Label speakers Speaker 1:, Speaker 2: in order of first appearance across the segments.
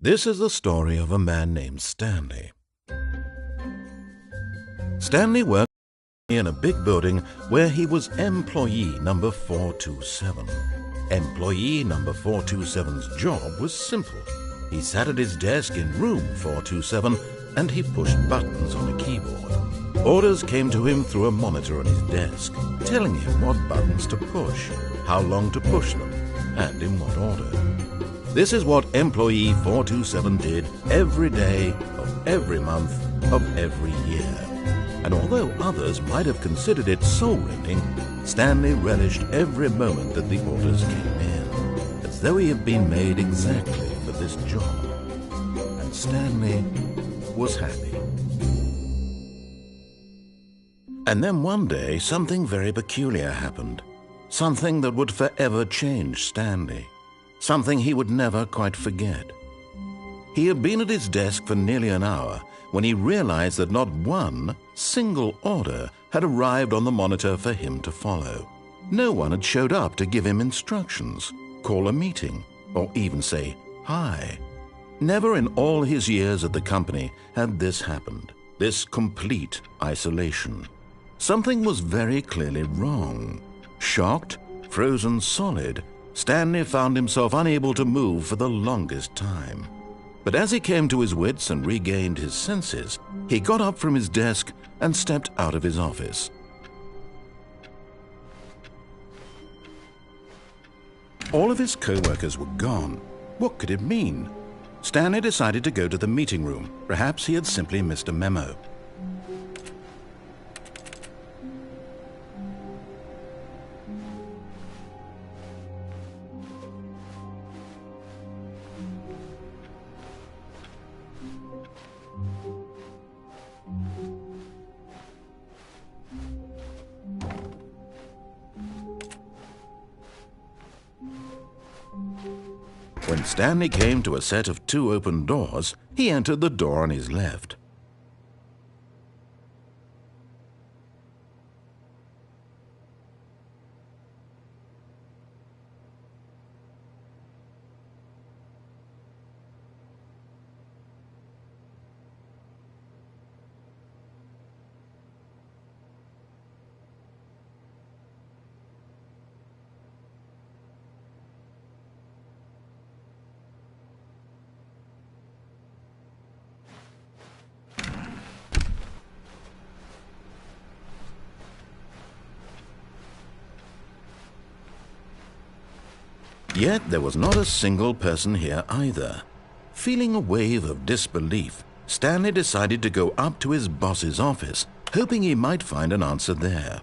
Speaker 1: This is the story of a man named Stanley. Stanley worked in a big building where he was employee number 427. Employee number 427's job was simple. He sat at his desk in room 427 and he pushed buttons on a keyboard. Orders came to him through a monitor on his desk, telling him what buttons to push, how long to push them, and in what order. This is what employee 427 did every day of every month of every year. And although others might have considered it soul-rending, Stanley relished every moment that the orders came in, as though he had been made exactly for this job. And Stanley was happy. And then one day, something very peculiar happened. Something that would forever change Stanley. Something he would never quite forget. He had been at his desk for nearly an hour when he realized that not one single order had arrived on the monitor for him to follow. No one had showed up to give him instructions, call a meeting, or even say hi. Never in all his years at the company had this happened, this complete isolation. Something was very clearly wrong. Shocked, frozen solid, Stanley found himself unable to move for the longest time. But as he came to his wits and regained his senses, he got up from his desk and stepped out of his office. All of his co-workers were gone. What could it mean? Stanley decided to go to the meeting room. Perhaps he had simply missed a memo. When Stanley came to a set of 2 open doors, he entered the door on his left. Yet there was not a single person here either. Feeling a wave of disbelief, Stanley decided to go up to his boss's office, hoping he might find an answer there.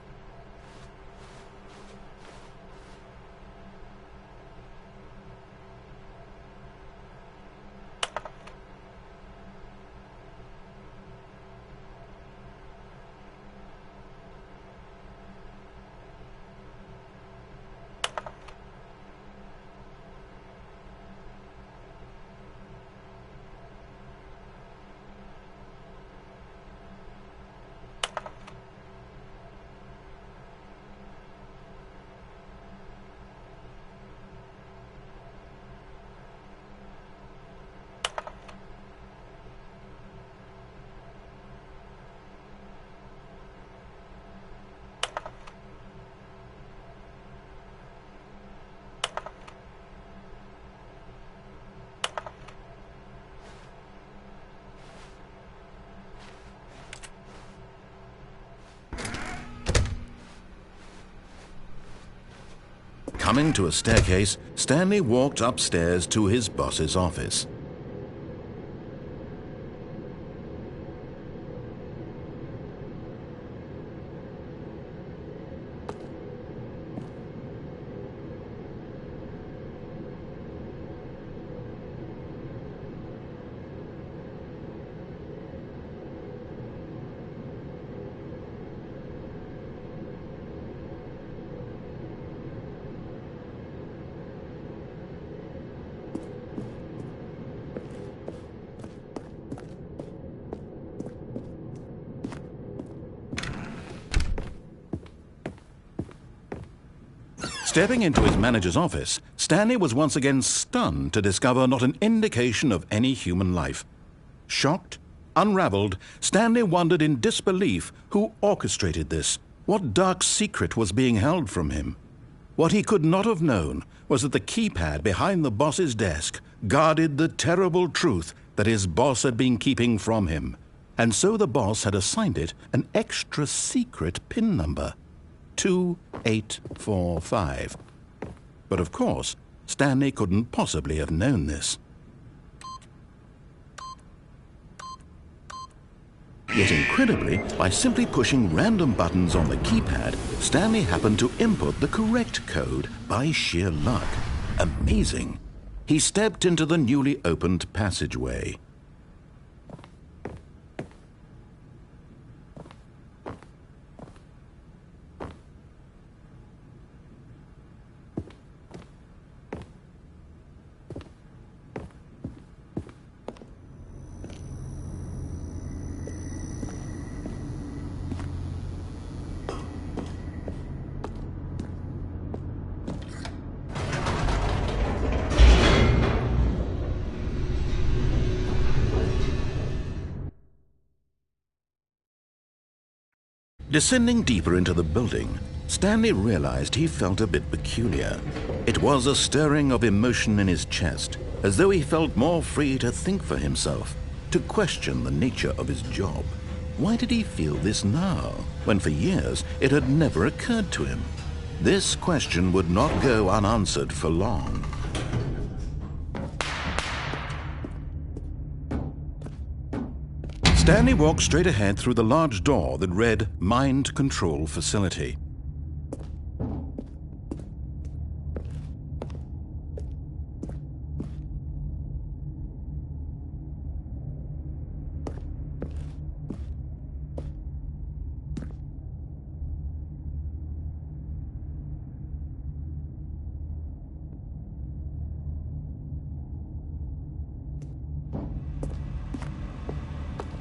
Speaker 1: Coming to a staircase, Stanley walked upstairs to his boss's office. Stepping into his manager's office, Stanley was once again stunned to discover not an indication of any human life. Shocked, unraveled, Stanley wondered in disbelief who orchestrated this, what dark secret was being held from him. What he could not have known was that the keypad behind the boss's desk guarded the terrible truth that his boss had been keeping from him, and so the boss had assigned it an extra secret PIN number. 2845. But of course, Stanley couldn't possibly have known this. Yet incredibly, by simply pushing random buttons on the keypad, Stanley happened to input the correct code by sheer luck. Amazing. He stepped into the newly opened passageway. Descending deeper into the building, Stanley realized he felt a bit peculiar. It was a stirring of emotion in his chest, as though he felt more free to think for himself, to question the nature of his job. Why did he feel this now, when for years it had never occurred to him? This question would not go unanswered for long. Stanley walked straight ahead through the large door that read Mind Control Facility.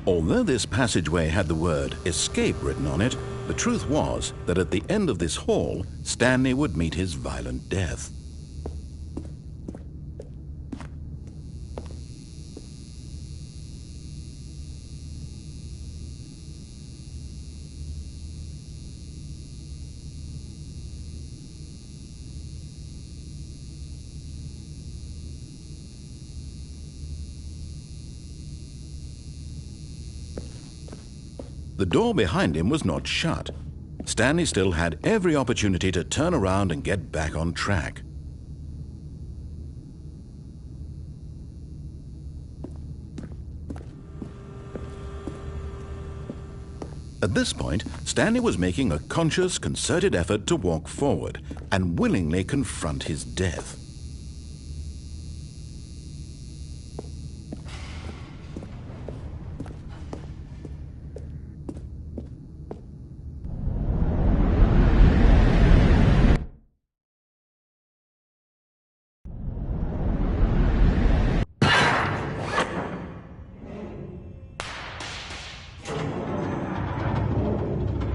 Speaker 1: Although this passageway had the word escape written on it, the truth was that at the end of this hall, Stanley would meet his violent death. The door behind him was not shut. Stanley still had every opportunity to turn around and get back on track. At this point, Stanley was making a conscious, concerted effort to walk forward and willingly confront his death.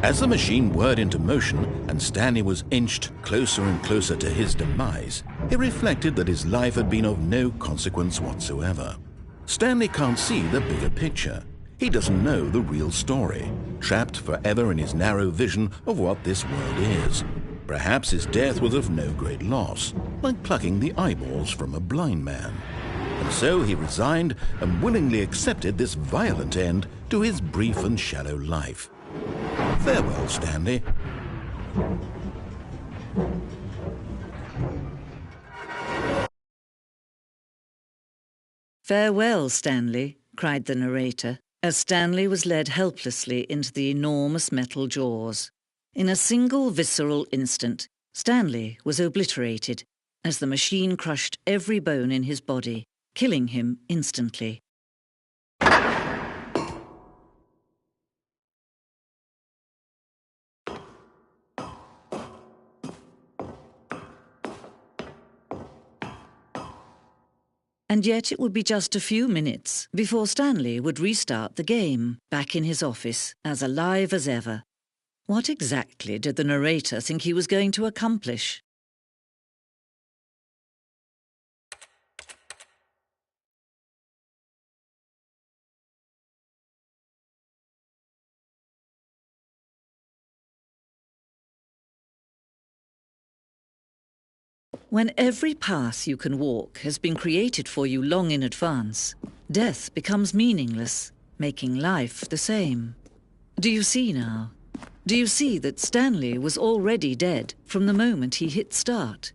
Speaker 1: As the machine whirred into motion and Stanley was inched closer and closer to his demise, he reflected that his life had been of no consequence whatsoever. Stanley can't see the bigger picture. He doesn't know the real story, trapped forever in his narrow vision of what this world is. Perhaps his death was of no great loss, like plucking the eyeballs from a blind man. And so he resigned and willingly accepted this violent end to his brief and shallow life. Farewell, Stanley.
Speaker 2: Farewell, Stanley, cried the narrator, as Stanley was led helplessly into the enormous metal jaws. In a single visceral instant, Stanley was obliterated as the machine crushed every bone in his body, killing him instantly. And yet it would be just a few minutes before Stanley would restart the game, back in his office, as alive as ever. What exactly did the narrator think he was going to accomplish? When every path you can walk has been created for you long in advance, death becomes meaningless, making life the same. Do you see now? Do you see that Stanley was already dead from the moment he hit start?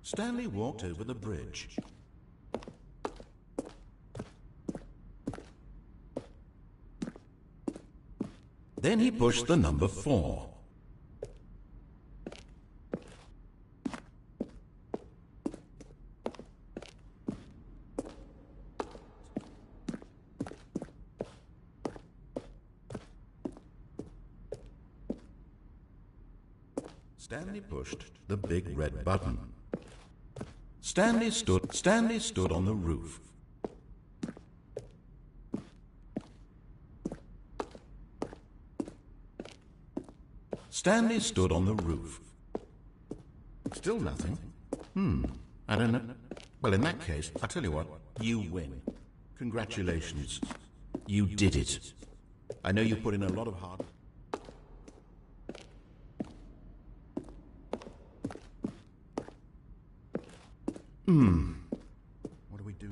Speaker 1: Stanley walked over the bridge. Then he pushed the number 4. Stanley pushed the big red button. Stanley stood on the roof. Stanley stood on the roof. Still nothing. I don't know. Well, in that case, I'll tell you what, you win. Congratulations. You did it. I know you put in a lot of hard What do we do?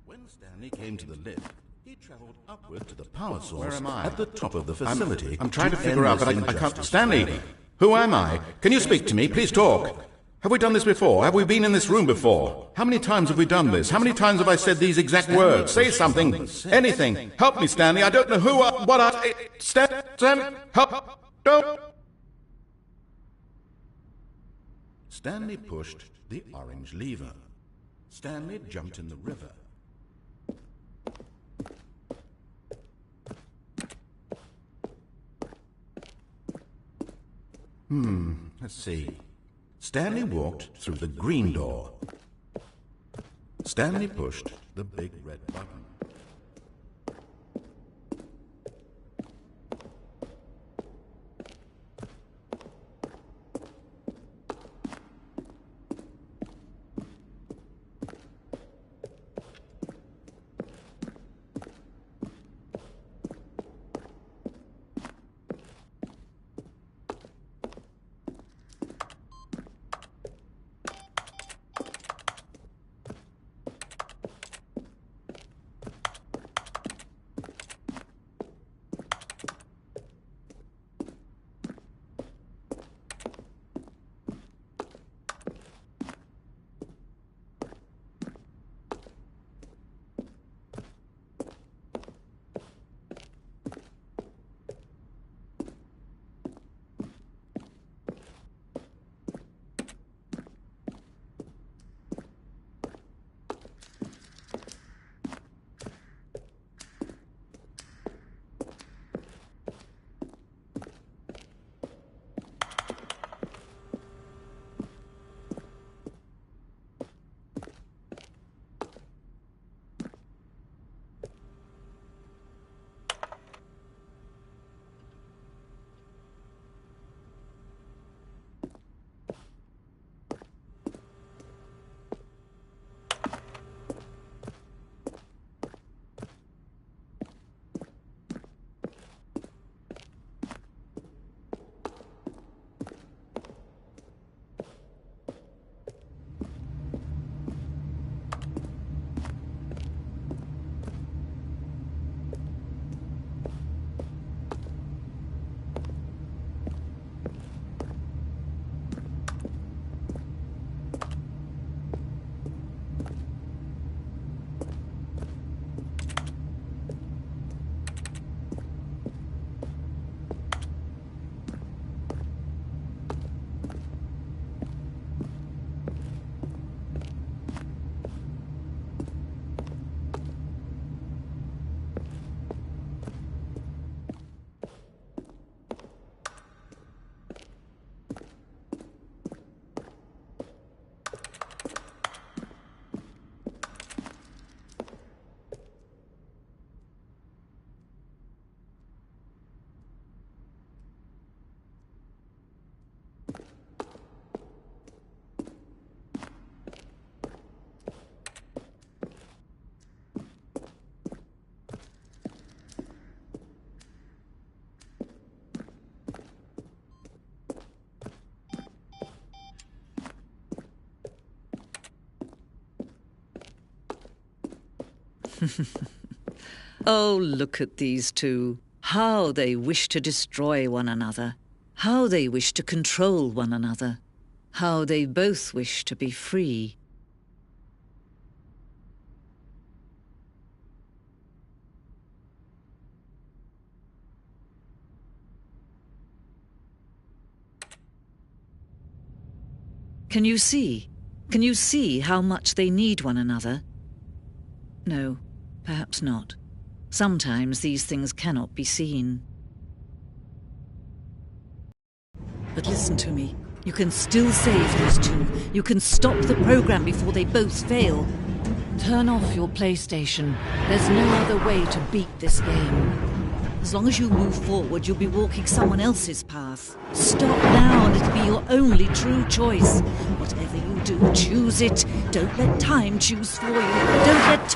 Speaker 1: When Stanley came to the lift, he travelled upward to the power source.
Speaker 3: Where am I?
Speaker 1: At the top of the facility.
Speaker 3: I'm trying to
Speaker 1: end
Speaker 3: figure out,
Speaker 1: this
Speaker 3: but I can't.
Speaker 1: injustice.
Speaker 3: Stanley, who am I? Can you speak to me? Please talk. Have we done this before? Have we been in this room before? How many times have we done this? How many times have I said these exact words? Say something. Anything. Help me, Stanley. I don't know who I... What I... Stanley, help. Don't...
Speaker 1: Stanley pushed the orange lever. Stanley jumped in the river. Let's see. Stanley walked through the green door. Stanley pushed the big red button.
Speaker 2: Oh, look at these two. How they wish to destroy one another. How they wish to control one another. How they both wish to be free. Can you see? Can you see how much they need one another? No, perhaps not. Sometimes these things cannot be seen. But listen to me. You can still save these two. You can stop the program before they both fail. Turn off your PlayStation. There's no other way to beat this game. As long as you move forward, you'll be walking someone else's path. Stop now and it'll be your only true choice. Whatever you do, choose it. Don't let time choose for you. Don't let...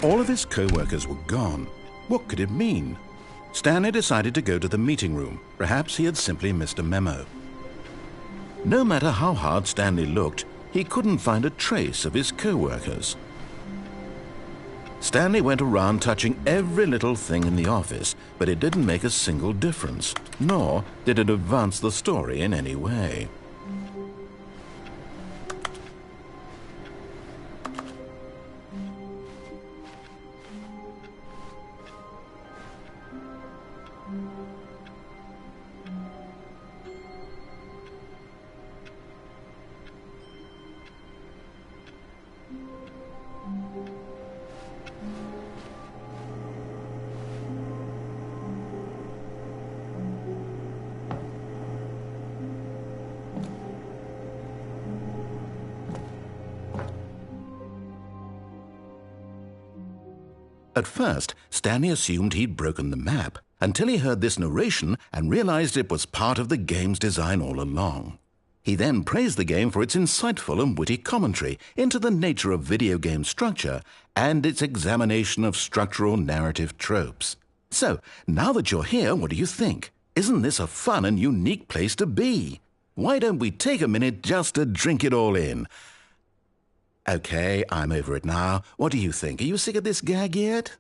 Speaker 1: All of his co-workers were gone. What could it mean? Stanley decided to go to the meeting room. Perhaps he had simply missed a memo. No matter how hard Stanley looked, he couldn't find a trace of his co-workers. Stanley went around touching every little thing in the office, but it didn't make a single difference, nor did it advance the story in any way. At first, Stanley assumed he'd broken the map, until he heard this narration and realized it was part of the game's design all along. He then praised the game for its insightful and witty commentary into the nature of video game structure and its examination of structural narrative tropes. So, now that you're here, what do you think? Isn't this a fun and unique place to be? Why don't we take a minute just to drink it all in? Okay, I'm over it now. What do you think? Are you sick of this gag yet?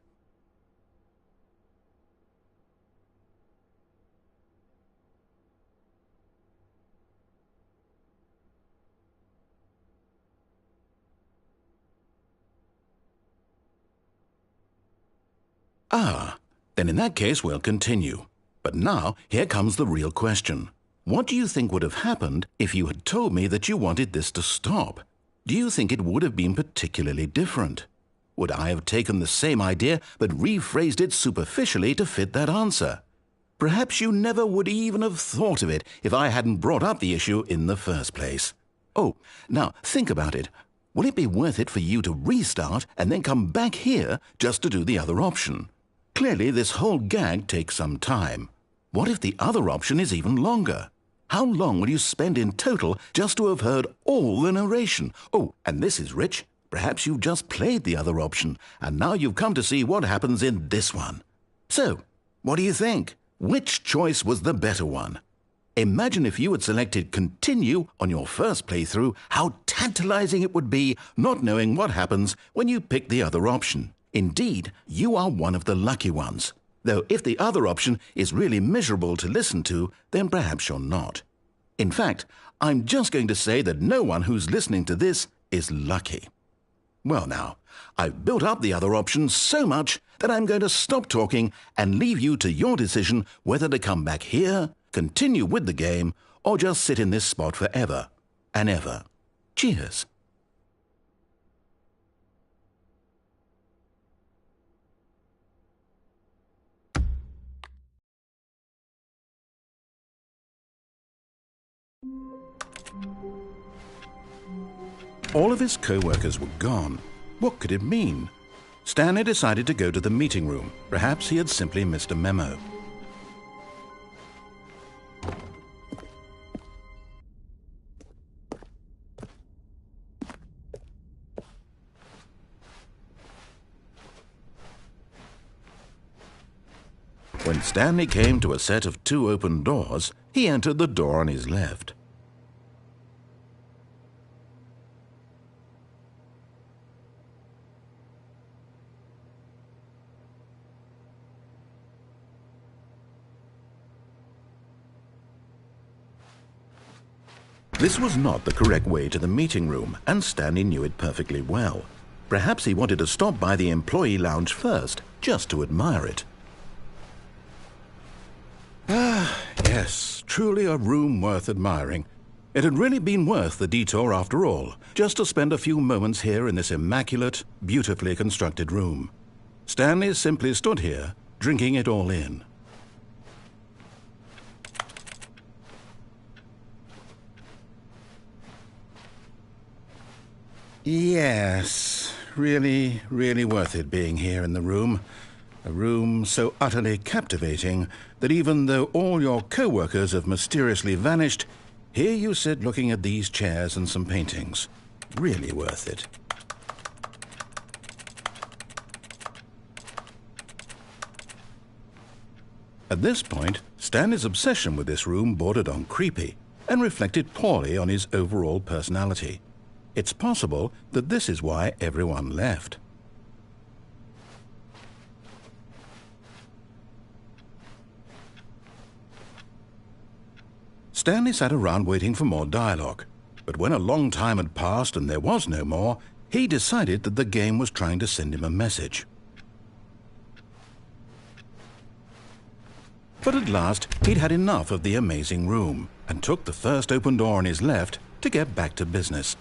Speaker 1: Ah, then in that case we'll continue. But now, here comes the real question. What do you think would have happened if you had told me that you wanted this to stop? Do you think it would have been particularly different? Would I have taken the same idea but rephrased it superficially to fit that answer? Perhaps you never would even have thought of it if I hadn't brought up the issue in the first place. Oh, now think about it. Will it be worth it for you to restart and then come back here just to do the other option? Clearly, this whole gag takes some time. What if the other option is even longer? How long will you spend in total just to have heard all the narration? Oh, and this is rich. Perhaps you've just played the other option, and now you've come to see what happens in this one. So, what do you think? Which choice was the better one? Imagine if you had selected Continue on your first playthrough, how tantalizing it would be not knowing what happens when you pick the other option. Indeed, you are one of the lucky ones. Though if the other option is really miserable to listen to, then perhaps you're not. In fact, I'm just going to say that no one who's listening to this is lucky. Well now, I've built up the other option so much that I'm going to stop talking and leave you to your decision whether to come back here, continue with the game, or just sit in this spot forever and ever. Cheers. All of his co-workers were gone. What could it mean? Stanley decided to go to the meeting room. Perhaps he had simply missed a memo. When Stanley came to a set of 2 open doors, he entered the door on his left. This was not the correct way to the meeting room, and Stanley knew it perfectly well. Perhaps he wanted to stop by the employee lounge first, just to admire it. Ah, yes, truly a room worth admiring. It had really been worth the detour after all, just to spend a few moments here in this immaculate, beautifully constructed room. Stanley simply stood here, drinking it all in. Yes, really, really worth it being here in the room. A room so utterly captivating that even though all your co-workers have mysteriously vanished, here you sit looking at these chairs and some paintings. Really worth it. At this point, Stanley's obsession with this room bordered on creepy and reflected poorly on his overall personality. It's possible that this is why everyone left. Stanley sat around waiting for more dialogue, but when a long time had passed and there was no more, he decided that the game was trying to send him a message. But at last, he'd had enough of the amazing room and took the first open door on his left to get back to business.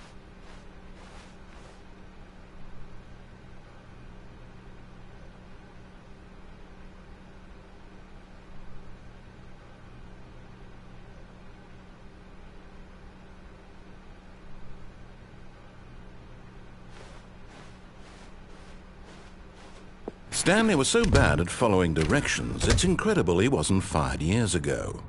Speaker 1: Stanley was so bad at following directions, it's incredible he wasn't fired years ago.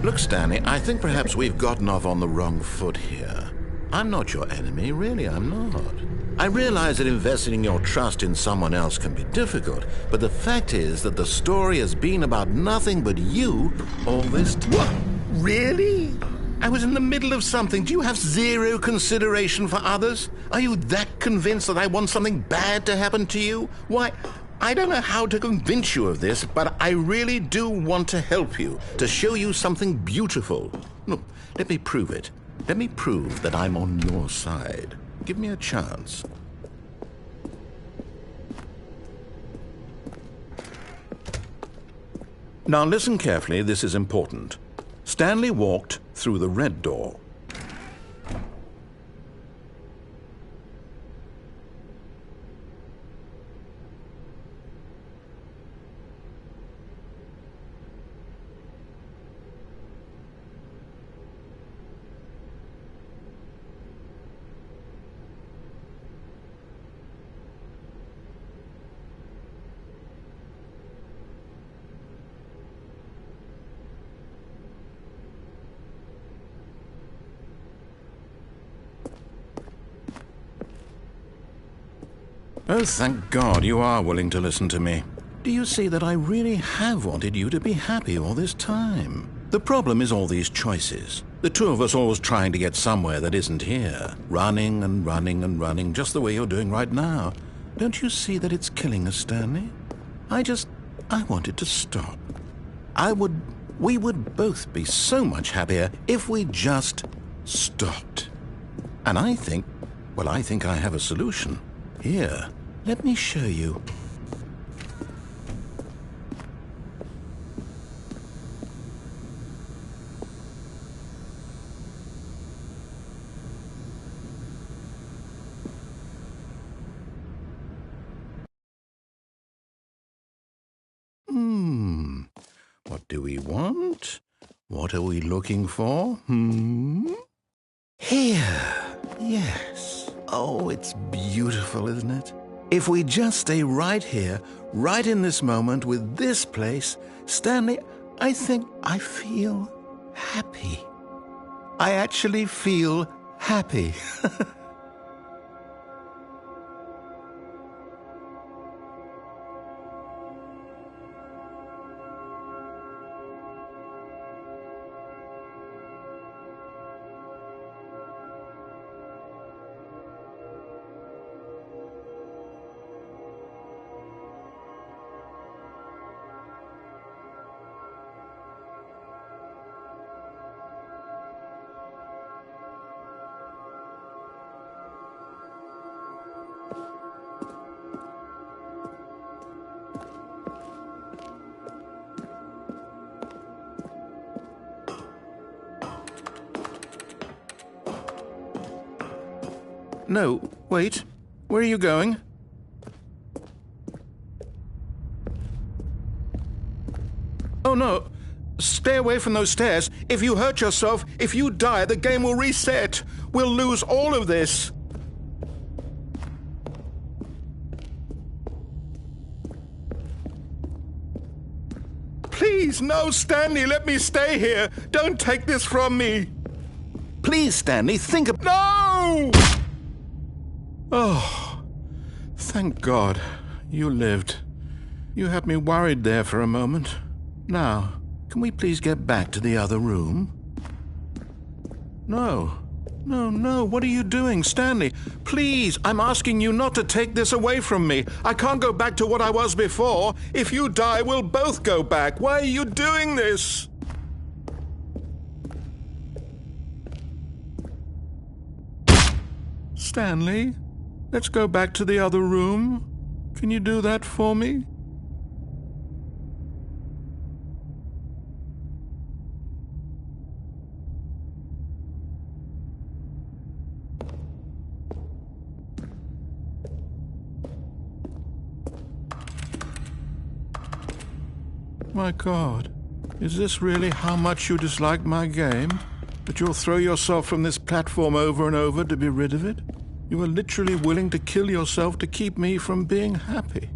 Speaker 1: Look, Stanley, I think perhaps we've gotten off on the wrong foot here. I'm not your enemy, really, I'm not. I realize that investing your trust in someone else can be difficult, but the fact is that the story has been about nothing but you all this time. What? Really? I was in the middle of something. Do you have zero consideration for others? Are you that convinced that I want something bad to happen to you? Why, I don't know how to convince you of this, but I really do want to help you, to show you something beautiful. Look, let me prove it. Let me prove that I'm on your side. Give me a chance. Now listen carefully, this is important. Stanley walked through the red door. Oh, thank God you are willing to listen to me. Do you see that I really have wanted you to be happy all this time? The problem is all these choices. The two of us always trying to get somewhere that isn't here. Running and running and running, just the way you're doing right now. Don't you see that it's killing us, Stanley? I wanted to stop. We would both be so much happier if we just stopped. And I think I have a solution. Here, let me show you. What do we want? What are we looking for? Here. Yes. Oh, it's beautiful, isn't it? If we just stay right here, right in this moment with this place, Stanley, I think I feel happy. I actually feel happy.
Speaker 3: No, wait. Where are you going? Oh, no. Stay away from those stairs. If you hurt yourself, if you die, the game will reset. We'll lose all of this. Please, no, Stanley, let me stay here. Don't take this from me.
Speaker 1: Please, Stanley, think of...
Speaker 3: No! Oh, thank God. You lived. You had me worried there for a moment.
Speaker 1: Now, can we please get back to the other room?
Speaker 3: No. No, what are you doing, Stanley? Please, I'm asking you not to take this away from me. I can't go back to what I was before. If you die, we'll both go back. Why are you doing this? Stanley, let's go back to the other room. Can you do that for me? My God, is this really how much you dislike my game? That you'll throw yourself from this platform over and over to be rid of it? You are literally willing to kill yourself to keep me from being happy.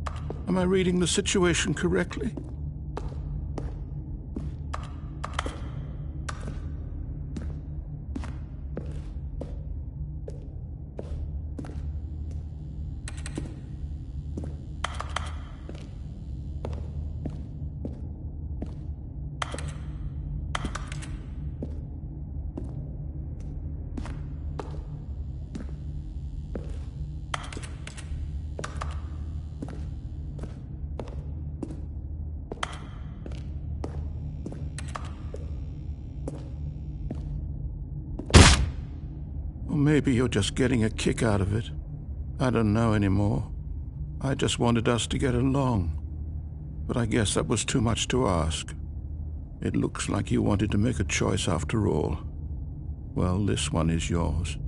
Speaker 3: Am I reading the situation correctly? Or maybe you're just getting a kick out of it. I don't know anymore. I just wanted us to get along. But I guess that was too much to ask. It looks like you wanted to make a choice after all. Well, this one is yours.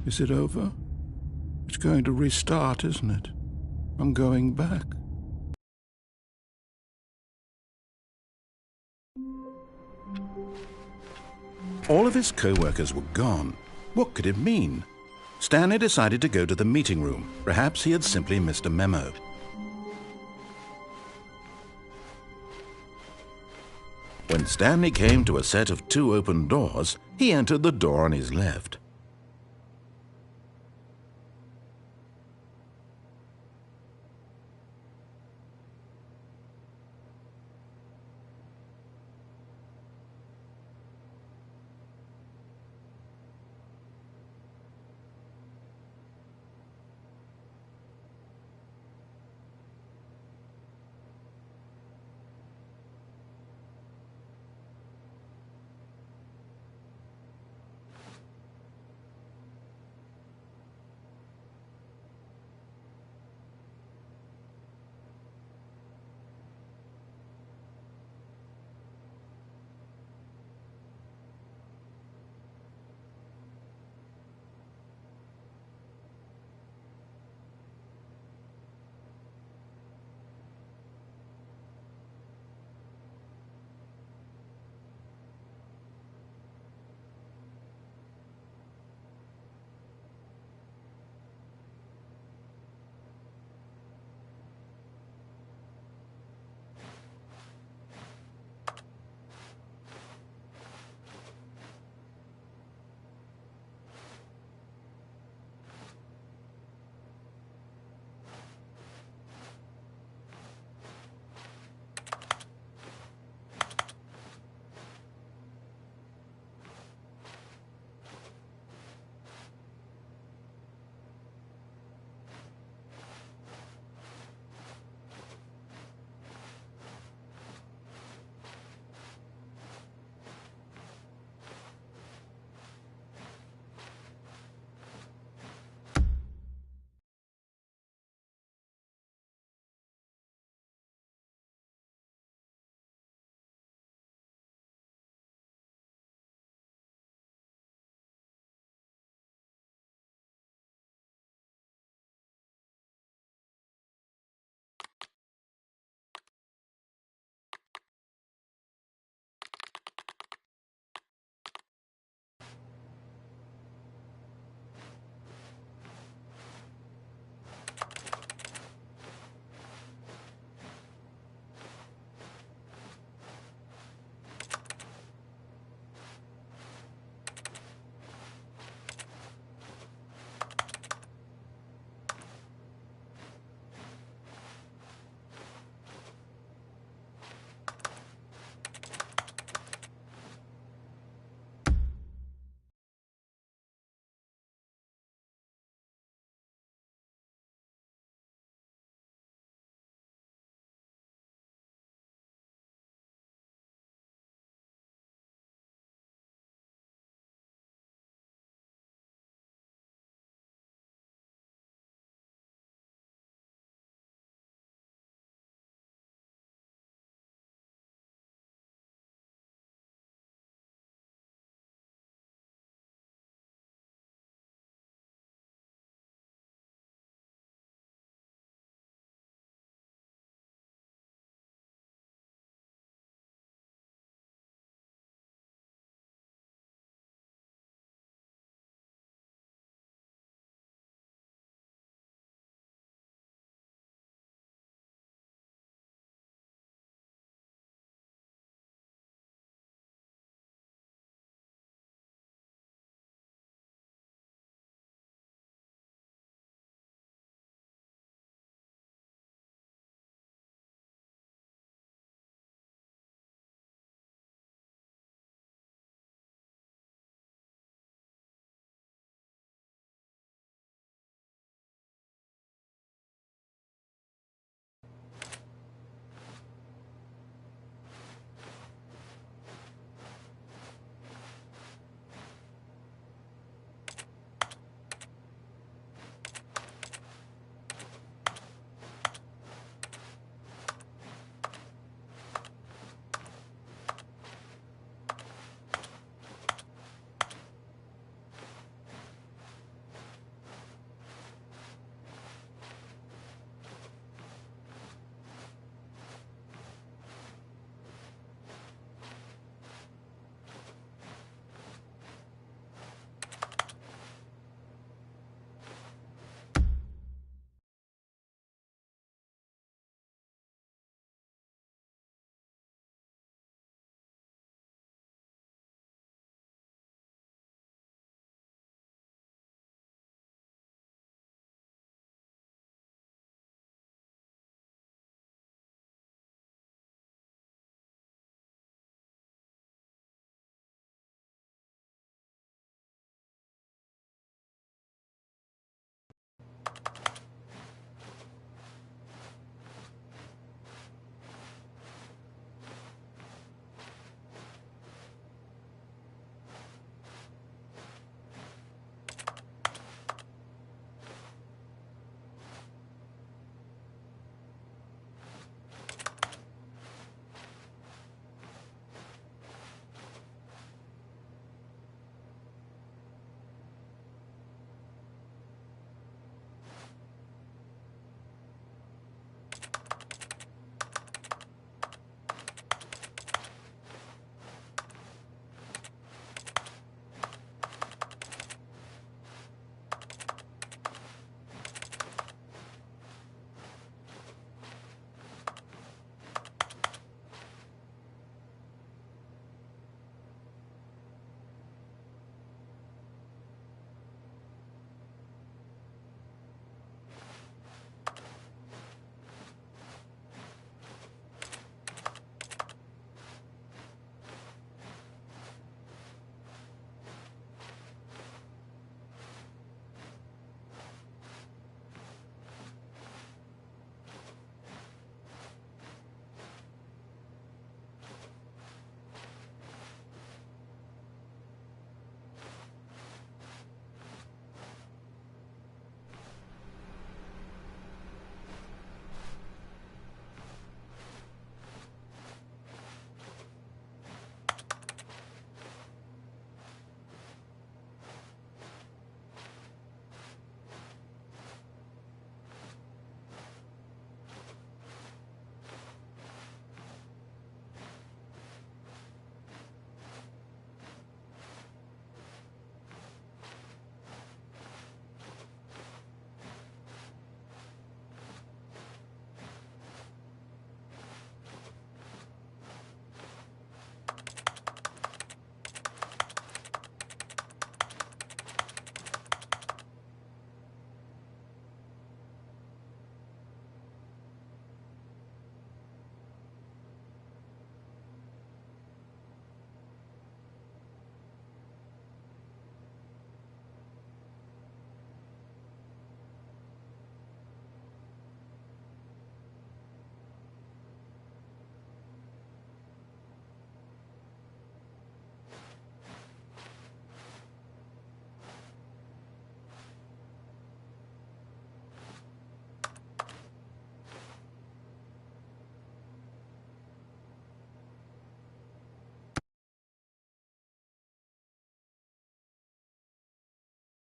Speaker 3: Is it over? It's going to restart, isn't it? I'm going back.
Speaker 1: All of his co-workers were gone. What could it mean? Stanley decided to go to the meeting room. Perhaps he had simply missed a memo. When Stanley came to a set of 2 open doors, he entered the door on his left.